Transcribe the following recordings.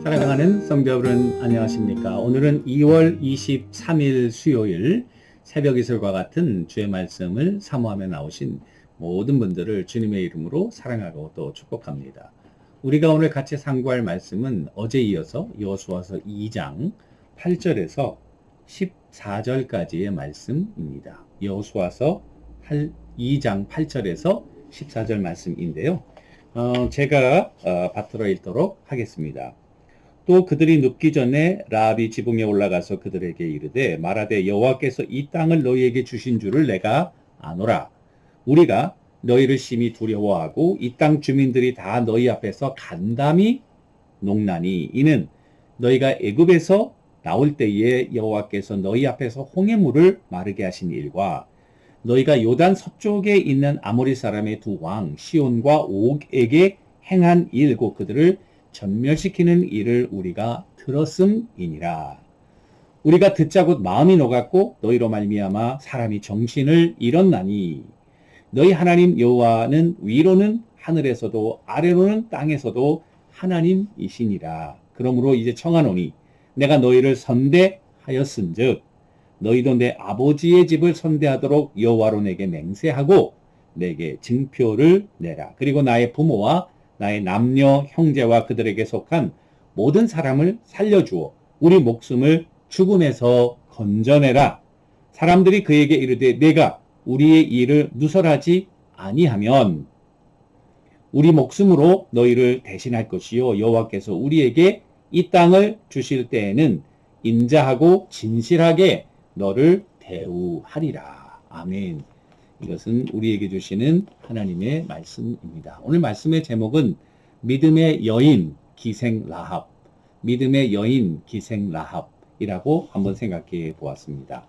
사랑하는 성도 여러분 안녕하십니까? 오늘은 2월 23일 수요일 새벽 이슬과 같은 주의 말씀을 사모하며 나오신 모든 분들을 주님의 이름으로 사랑하고 또 축복합니다. 우리가 오늘 같이 상고할 말씀은 어제 이어서 여호수아서 2장 8절에서 14절까지의 말씀입니다. 여호수아서 2장 8절에서 14절 말씀인데요. 제가 받들어 읽도록 하겠습니다. 또 그들이 눕기 전에 라합이 지붕에 올라가서 그들에게 이르되 말하되 여호와께서 이 땅을 너희에게 주신 줄을 내가 아노라. 우리가 너희를 심히 두려워하고 이 땅 주민들이 다 너희 앞에서 간담이 농나니 이는 너희가 애굽에서 나올 때에 여호와께서 너희 앞에서 홍해물을 마르게 하신 일과 너희가 요단 서쪽에 있는 아모리 사람의 두 왕 시온과 옥에게 행한 일 곧 그들을 전멸시키는 일을 우리가 들었음이니라. 우리가 듣자 곧 마음이 녹았고 너희로 말미암아 사람이 정신을 잃었나니 너희 하나님 여호와는 위로는 하늘에서도 아래로는 땅에서도 하나님이시니라. 그러므로 이제 청하노니 내가 너희를 선대하였은즉 너희도 내 아버지의 집을 선대하도록 여호와로 내게 맹세하고 내게 증표를 내라. 그리고 나의 부모와 나의 남녀 형제와 그들에게 속한 모든 사람을 살려주어 우리 목숨을 죽음에서 건져내라. 사람들이 그에게 이르되 내가 우리의 일을 누설하지 아니하면 우리 목숨으로 너희를 대신할 것이요 여호와께서 우리에게 이 땅을 주실 때에는 인자하고 진실하게 너를 대우하리라. 아멘. 이것은 우리에게 주시는 하나님의 말씀입니다. 오늘 말씀의 제목은 믿음의 여인 기생 라합, 믿음의 여인 기생 라합이라고 한번 생각해 보았습니다.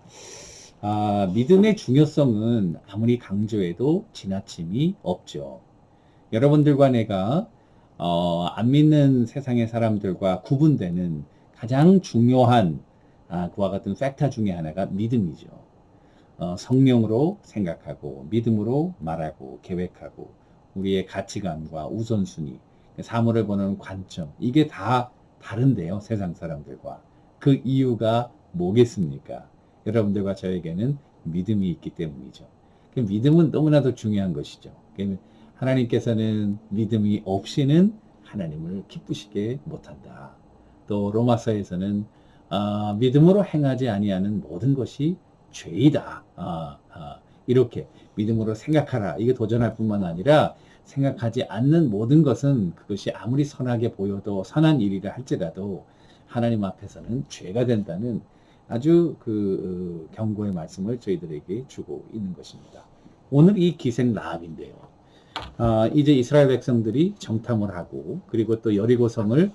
믿음의 중요성은 아무리 강조해도 지나침이 없죠. 여러분들과 내가 안 믿는 세상의 사람들과 구분되는 가장 중요한 그와 같은 팩터 중에 하나가 믿음이죠. 성령으로 생각하고 믿음으로 말하고 계획하고 우리의 가치관과 우선순위, 사물을 보는 관점 이게 다 다른데요. 세상 사람들과. 그 이유가 뭐겠습니까? 여러분들과 저에게는 믿음이 있기 때문이죠. 믿음은 너무나도 중요한 것이죠. 하나님께서는 믿음이 없이는 하나님을 기쁘시게 못한다. 또 로마서에서는 믿음으로 행하지 아니하는 모든 것이 죄이다. 이렇게 믿음으로 생각하라. 이게 도전할 뿐만 아니라 생각하지 않는 모든 것은 그것이 아무리 선하게 보여도 선한 일이라 할지라도 하나님 앞에서는 죄가 된다는 아주 경고의 말씀을 저희들에게 주고 있는 것입니다. 오늘 이 기생 라합인데요. 이제 이스라엘 백성들이 정탐을 하고 그리고 또 여리고성을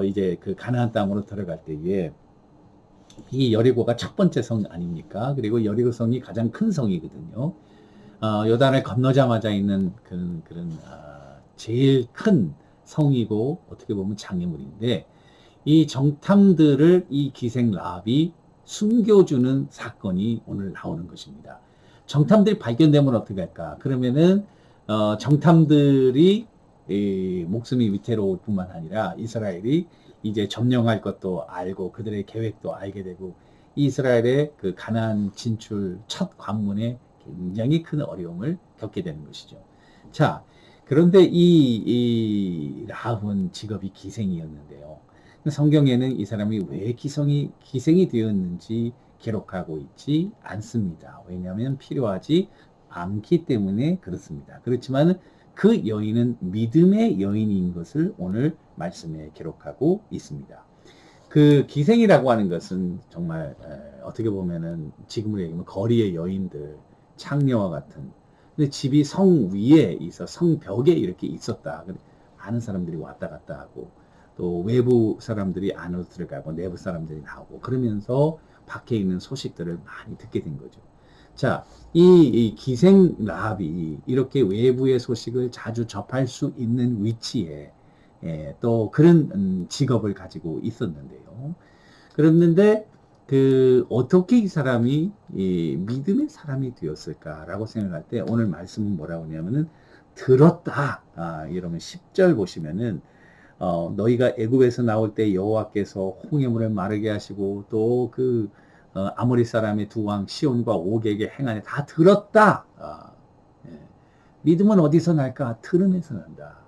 이제 그 가나안 땅으로 들어갈 때에 이 여리고가 첫 번째 성 아닙니까? 그리고 여리고성이 가장 큰 성이거든요. 요단을 건너자마자 있는 그런 제일 큰 성이고 어떻게 보면 장애물인데 이 정탐들을 이 기생 라합이 숨겨주는 사건이 오늘 나오는 것입니다. 정탐들이 발견되면 어떻게 할까? 그러면은 정탐들이 목숨이 위태로울 뿐만 아니라 이스라엘이 이제 점령할 것도 알고 그들의 계획도 알게 되고 이스라엘의 그 가나안 진출 첫 관문에 굉장히 큰 어려움을 겪게 되는 것이죠. 자, 그런데 이 라합은 직업이 기생이었는데요. 성경에는 이 사람이 왜 기생이 되었는지 기록하고 있지 않습니다. 왜냐하면 필요하지 않기 때문에 그렇습니다. 그렇지만 그 여인은 믿음의 여인인 것을 오늘 말씀에 기록하고 있습니다. 그 기생이라고 하는 것은 정말 어떻게 보면은 지금으로 얘기하면 거리의 여인들, 창녀와 같은. 근데 집이 성 위에 있어 성벽에 이렇게 있었다. 많은 사람들이 왔다 갔다 하고 또 외부 사람들이 안으로 들어가고 내부 사람들이 나오고 그러면서 밖에 있는 소식들을 많이 듣게 된 거죠. 자, 이 기생 라합이 이렇게 외부의 소식을 자주 접할 수 있는 위치에 또 그런 직업을 가지고 있었는데요. 그랬는데 어떻게 이 사람이 믿음의 사람이 되었을까라고 생각할 때 오늘 말씀은 뭐라고 하냐면은 들었다. 이러면 10절 보시면은 너희가 애굽에서 나올 때 여호와께서 홍해물을 마르게 하시고 또 아모리 사람의 두 왕 시온과 옥에게 행하니 다 들었다. 예. 믿음은 어디서 날까? 들음에서 난다.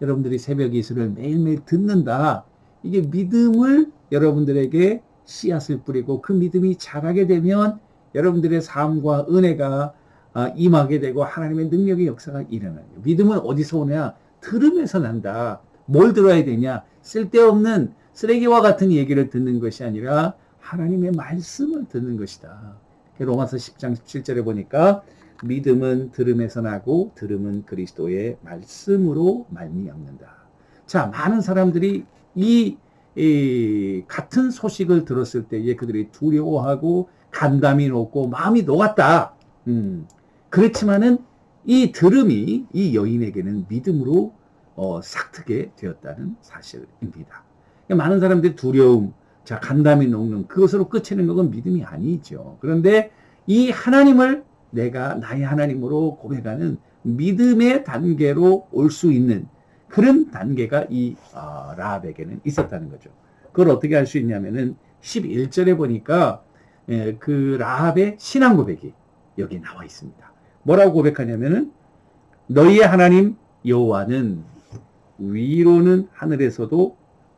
여러분들이 새벽 이슬을 매일매일 듣는다. 이게 믿음을 여러분들에게 씨앗을 뿌리고 그 믿음이 자라게 되면 여러분들의 삶과 은혜가 임하게 되고 하나님의 능력의 역사가 일어나요. 믿음은 어디서 오냐? 들음에서 난다. 뭘 들어야 되냐? 쓸데없는 쓰레기와 같은 얘기를 듣는 것이 아니라 하나님의 말씀을 듣는 것이다. 로마서 10장 17절에 보니까 믿음은 들음에서 나고 들음은 그리스도의 말씀으로 말미암는다. 자, 많은 사람들이 이 같은 소식을 들었을 때에 그들이 두려워하고 간담이 높고 마음이 녹았다. 그렇지만은 이 들음이 이 여인에게는 믿음으로 싹트게 되었다는 사실입니다. 많은 사람들이 두려움, 자, 간담이 녹는 그것으로 끝이는 것은 믿음이 아니죠. 그런데 이 하나님을 내가 나의 하나님으로 고백하는 믿음의 단계로 올 수 있는 그런 단계가 이 라합에게는 있었다는 거죠. 그걸 어떻게 알 수 있냐면은 11절에 보니까 그 라합의 신앙 고백이 여기 나와 있습니다. 뭐라고 고백하냐면은 너희의 하나님 여호와는 위로는 하늘에서도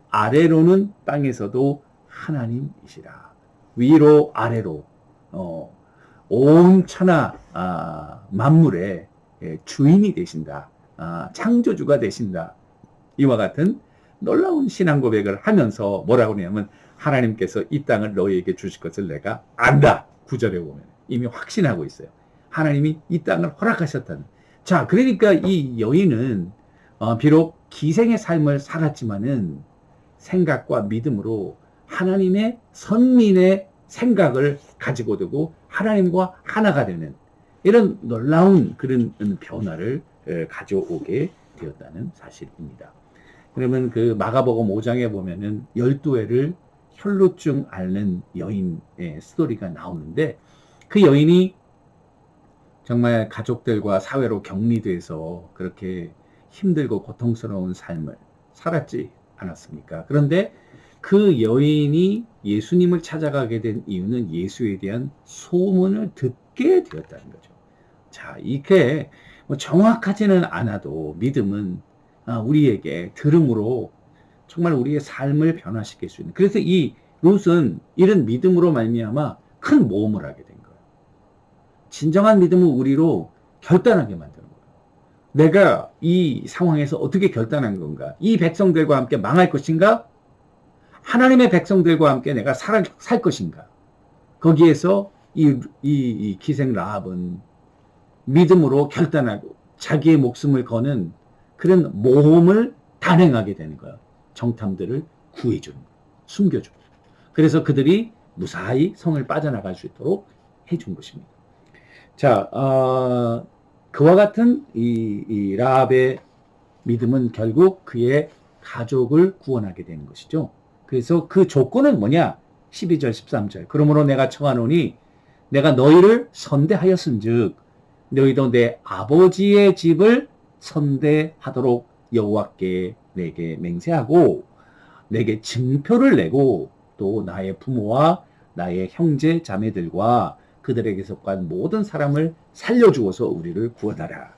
아래로는 땅에서도 하나님이시라. 위로 아래로 온 천하 만물의 주인이 되신다. 창조주가 되신다. 이와 같은 놀라운 신앙 고백을 하면서 뭐라고 하냐면 하나님께서 이 땅을 너희에게 주실 것을 내가 안다. 9절에 보면 이미 확신하고 있어요. 하나님이 이 땅을 허락하셨다는. 자, 그러니까 이 여인은 비록 기생의 삶을 살았지만은 생각과 믿음으로 하나님의 선민의 생각을 가지고 두고 하나님과 하나가 되는 이런 놀라운 그런 변화를 가져오게 되었다는 사실입니다. 그러면 그 마가복음 5장에 보면은 12회를 혈루증 앓는 여인의 스토리가 나오는데 그 여인이 정말 가족들과 사회로 격리돼서 그렇게 힘들고 고통스러운 삶을 살았지 않았습니까? 그런데 그 여인이 예수님을 찾아가게 된 이유는 예수에 대한 소문을 듣게 되었다는 거죠. 자, 이게 뭐 정확하지는 않아도 믿음은 우리에게 들음으로 정말 우리의 삶을 변화시킬 수 있는. 그래서 이 롯은 이런 믿음으로 말미암아 큰 모험을 하게 된 거예요. 진정한 믿음은 우리로 결단하게 만드는 거예요. 내가 이 상황에서 어떻게 결단한 건가? 이 백성들과 함께 망할 것인가? 하나님의 백성들과 함께 내가 살 것인가? 거기에서 이 기생 라합은 믿음으로 결단하고 자기의 목숨을 거는 그런 모험을 단행하게 되는 거예요. 정탐들을 구해주는 거예요. 숨겨주는 거예요. 그래서 그들이 무사히 성을 빠져나갈 수 있도록 해준 것입니다. 자, 그와 같은 이 라합의 믿음은 결국 그의 가족을 구원하게 되는 것이죠. 그래서 그 조건은 뭐냐? 12절, 13절. 그러므로 내가 청하노니 내가 너희를 선대하였은즉 너희도 내 아버지의 집을 선대하도록 여호와께 내게 맹세하고 내게 증표를 내고 또 나의 부모와 나의 형제 자매들과 그들에게 속한 모든 사람을 살려주어서 우리를 구원하라.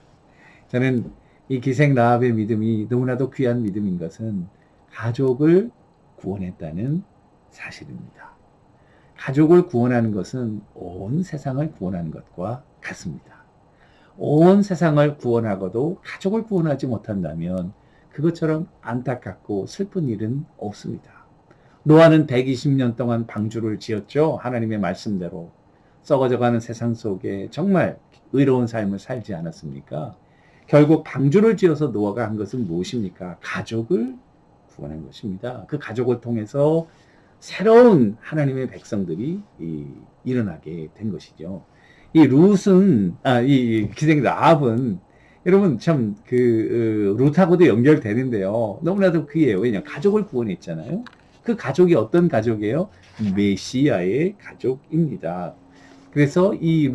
저는 이 기생 라합의 믿음이 너무나도 귀한 믿음인 것은 가족을 구원했다는 사실입니다. 가족을 구원하는 것은 온 세상을 구원하는 것과 같습니다. 온 세상을 구원하고도 가족을 구원하지 못한다면 그것처럼 안타깝고 슬픈 일은 없습니다. 노아는 120년 동안 방주를 지었죠. 하나님의 말씀대로. 썩어져가는 세상 속에 정말 의로운 삶을 살지 않았습니까? 결국 방주를 지어서 노아가 한 것은 무엇입니까? 가족을 구원한 것입니다. 그 가족을 통해서 새로운 하나님의 백성들이 일어나게 된 것이죠. 이 룻은, 이 기생 라합은 여러분 참 룻하고도 연결되는데요. 너무나도 귀해요. 왜냐? 가족을 구원했잖아요. 그 가족이 어떤 가족이에요? 메시아의 가족입니다. 그래서 이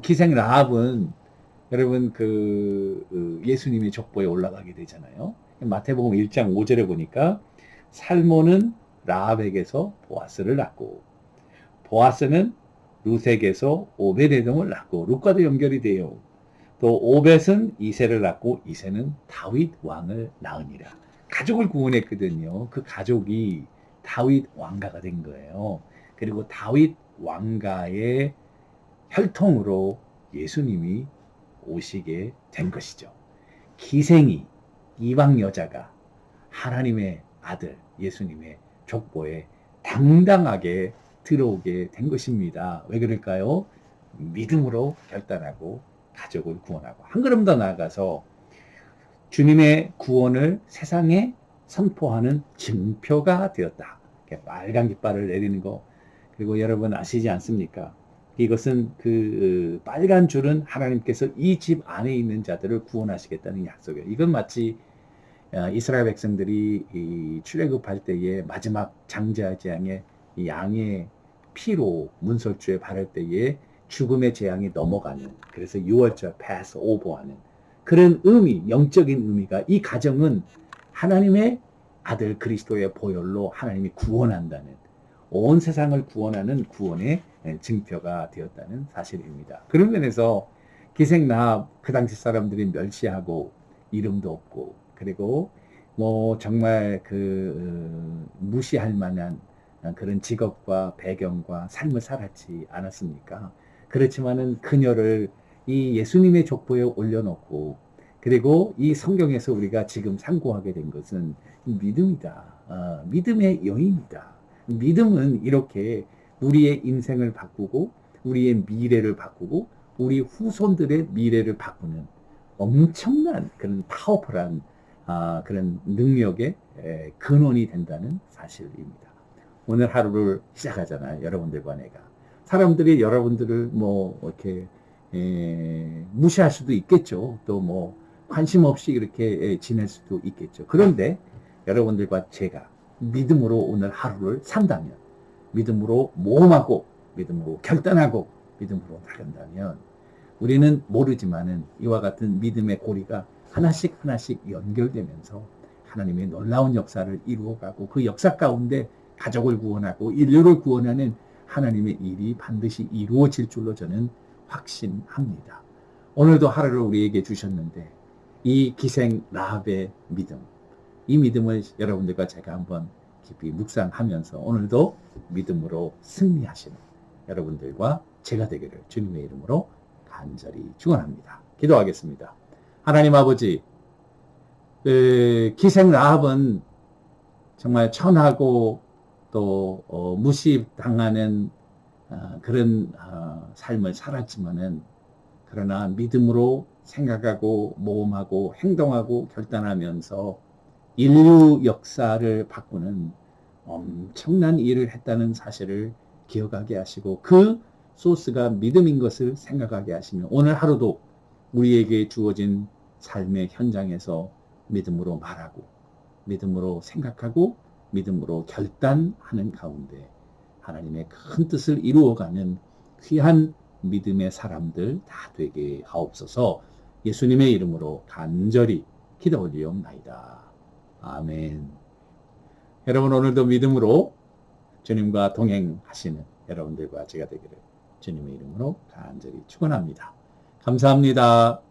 기생 라합은 여러분 예수님의 족보에 올라가게 되잖아요. 마태복음 1장 5절에 보니까 살몬은 라합에게서 보아스를 낳고 보아스는 루색에서 오베데돔을 낳고 룻과도 연결이 돼요. 또 오벳은 이새를 낳고 이새는 다윗 왕을 낳으니라. 가족을 구원했거든요. 그 가족이 다윗 왕가가 된 거예요. 그리고 다윗 왕가의 혈통으로 예수님이 오시게 된 것이죠. 기생이 이방 여자가 하나님의 아들 예수님의 족보에 당당하게 들어오게 된 것입니다. 왜 그럴까요? 믿음으로 결단하고 가족을 구원하고 한 걸음 더 나아가서 주님의 구원을 세상에 선포하는 증표가 되었다. 빨간 깃발을 내리는 거. 그리고 여러분 아시지 않습니까? 이것은 그 빨간 줄은 하나님께서 이 집 안에 있는 자들을 구원하시겠다는 약속이에요. 이건 마치 이스라엘 백성들이 출애굽할 때에 마지막 장자재앙에 양의 피로 문설주에 바를 때에 죽음의 재앙이 넘어가는, 그래서 유월절 패스 오버하는 그런 의미, 영적인 의미가, 이 가정은 하나님의 아들 그리스도의 보혈로 하나님이 구원한다는, 온 세상을 구원하는 구원의 증표가 되었다는 사실입니다. 그런 면에서 기생 라합, 그 당시 사람들이 멸시하고 이름도 없고, 그리고 뭐 정말 무시할 만한 그런 직업과 배경과 삶을 살았지 않았습니까? 그렇지만은 그녀를 이 예수님의 족보에 올려놓고, 그리고 이 성경에서 우리가 지금 상고하게 된 것은 믿음이다. 믿음의 여인이다. 믿음은 이렇게 우리의 인생을 바꾸고 우리의 미래를 바꾸고 우리 후손들의 미래를 바꾸는 엄청난 그런 파워풀한 그런 능력의 근원이 된다는 사실입니다. 오늘 하루를 시작하잖아요. 여러분들과 내가. 사람들이 여러분들을 뭐 이렇게 무시할 수도 있겠죠. 또 뭐 관심 없이 이렇게 지낼 수도 있겠죠. 그런데 여러분들과 제가 믿음으로 오늘 하루를 산다면, 믿음으로 모험하고 믿음으로 결단하고 믿음으로 나간다면, 우리는 모르지만은 이와 같은 믿음의 고리가 하나씩 하나씩 연결되면서 하나님의 놀라운 역사를 이루어가고, 그 역사 가운데 가족을 구원하고 인류를 구원하는 하나님의 일이 반드시 이루어질 줄로 저는 확신합니다. 오늘도 하루를 우리에게 주셨는데 이 기생 라합의 믿음, 이 믿음을 여러분들과 제가 한번 깊이 묵상하면서 오늘도 믿음으로 승리하시는 여러분들과 제가 되기를 주님의 이름으로 간절히 축원합니다. 기도하겠습니다. 하나님 아버지, 기생 라합은 정말 천하고 또 무시당하는 그런 삶을 살았지만은, 그러나 믿음으로 생각하고 모험하고 행동하고 결단하면서 인류 역사를 바꾸는 엄청난 일을 했다는 사실을 기억하게 하시고, 그 소스가 믿음인 것을 생각하게 하시며, 오늘 하루도 우리에게 주어진 삶의 현장에서 믿음으로 말하고 믿음으로 생각하고 믿음으로 결단하는 가운데 하나님의 큰 뜻을 이루어가는 귀한 믿음의 사람들 다 되게 하옵소서. 예수님의 이름으로 간절히 기도 올리옵나이다. 아멘. 여러분, 오늘도 믿음으로 주님과 동행하시는 여러분들과 제가 되기를 주님의 이름으로 간절히 축원합니다. 감사합니다.